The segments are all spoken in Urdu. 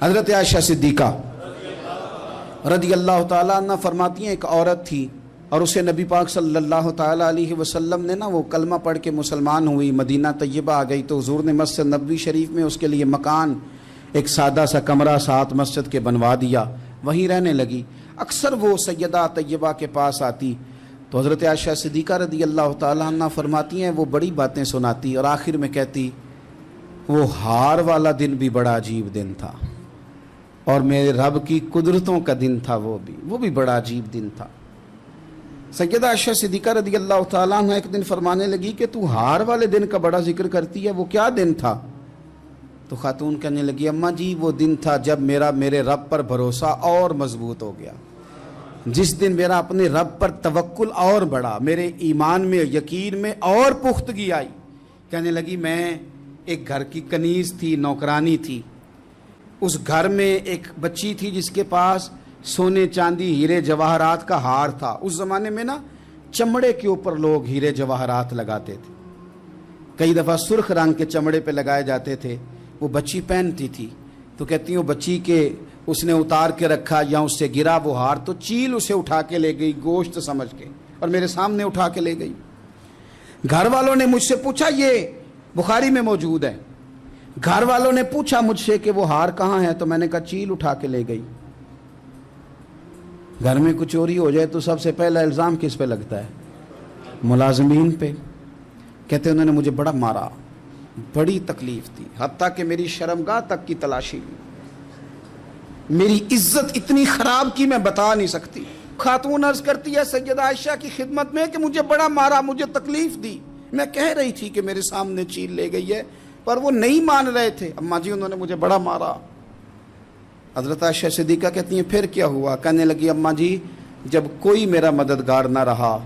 حضرت عائشہ صدیقہ رضی اللہ تعالیٰ عنہ فرماتی ہیں ایک عورت تھی اور اسے نبی پاک صلی اللہ تعالیٰ علیہ وسلم نے وہ کلمہ پڑھ کے مسلمان ہوئی، مدینہ طیبہ آ گئی تو حضور نے مسجد نبوی شریف میں اس کے لیے مکان، ایک سادہ سا کمرہ ساتھ مسجد کے بنوا دیا، وہیں رہنے لگی۔ اکثر وہ سیدہ طیبہ کے پاس آتی تو حضرت عائشہ صدیقہ رضی اللہ تعالیٰ عنہ فرماتی ہیں وہ بڑی باتیں سناتی اور آخر میں کہتی وہ ہار والا دن بھی بڑا عجیب دن تھا اور میرے رب کی قدرتوں کا دن تھا، وہ بھی بڑا عجیب دن تھا۔ سیدہ عائشہ صدیقہ رضی اللہ تعالیٰ عنہ ایک دن فرمانے لگی کہ تو ہار والے دن کا بڑا ذکر کرتی ہے، وہ کیا دن تھا؟ تو خاتون کہنے لگی اماں جی وہ دن تھا جب میرے رب پر بھروسہ اور مضبوط ہو گیا، جس دن میرا اپنے رب پر توکل اور بڑھا، میرے ایمان میں یقین میں اور پختگی آئی۔ کہنے لگی میں ایک گھر کی کنیز تھی، نوکرانی تھی، اس گھر میں ایک بچی تھی جس کے پاس سونے چاندی ہیرے جواہرات کا ہار تھا۔ اس زمانے میں چمڑے کے اوپر لوگ ہیرے جواہرات لگاتے تھے، کئی دفعہ سرخ رنگ کے چمڑے پہ لگائے جاتے تھے، وہ بچی پہنتی تھی تو کہتی ہوں بچی کے اس نے اتار کے رکھا یا اس سے گرا وہ ہار تو چیل اسے اٹھا کے لے گئی گوشت سمجھ کے اور میرے سامنے اٹھا کے لے گئی۔ گھر والوں نے مجھ سے پوچھا، یہ بخاری میں موجود ہے، گھر والوں نے پوچھا مجھ سے کہ وہ ہار کہاں ہے تو میں نے کہا چیل اٹھا کے لے گئی۔ گھر میں کچھ چوری ہو جائے تو سب سے پہلا الزام کس پہ لگتا ہے؟ ملازمین پہ۔ کہتے انہوں نے مجھے بڑا مارا، بڑی تکلیف تھی، حتیٰ کہ میری شرمگاہ تک کی تلاشی لی، میری عزت اتنی خراب کی میں بتا نہیں سکتی۔ خاتون عرض کرتی ہے سیدہ عائشہ کی خدمت میں کہ مجھے بڑا مارا، مجھے تکلیف دی، میں کہہ رہی تھی کہ میرے سامنے چیل لے گئی ہے پر وہ نہیں مان رہے تھے، اماں جی انہوں نے مجھے بڑا مارا۔ حضرت عائشہ صدیقہ کہتی ہیں پھر کیا ہوا؟ کہنے لگی اماں جی جب کوئی میرا مددگار نہ رہا،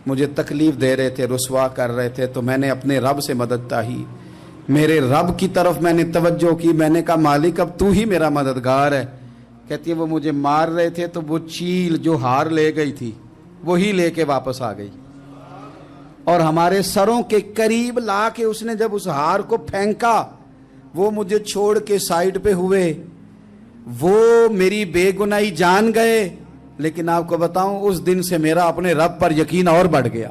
مجھے تکلیف دے رہے تھے، رسوا کر رہے تھے، تو میں نے اپنے رب سے مدد چاہی، میرے رب کی طرف میں نے توجہ کی، میں نے کہا مالک اب تو ہی میرا مددگار ہے۔ کہتی ہے وہ مجھے مار رہے تھے تو وہ چیل جو ہار لے گئی تھی وہی لے کے واپس آ گئی اور ہمارے سروں کے قریب لا کے اس نے جب اس ہار کو پھینکا وہ مجھے چھوڑ کے سائیڈ پہ ہوئے، وہ میری بے گناہی جان گئے، لیکن آپ کو بتاؤں اس دن سے میرا اپنے رب پر یقین اور بڑھ گیا۔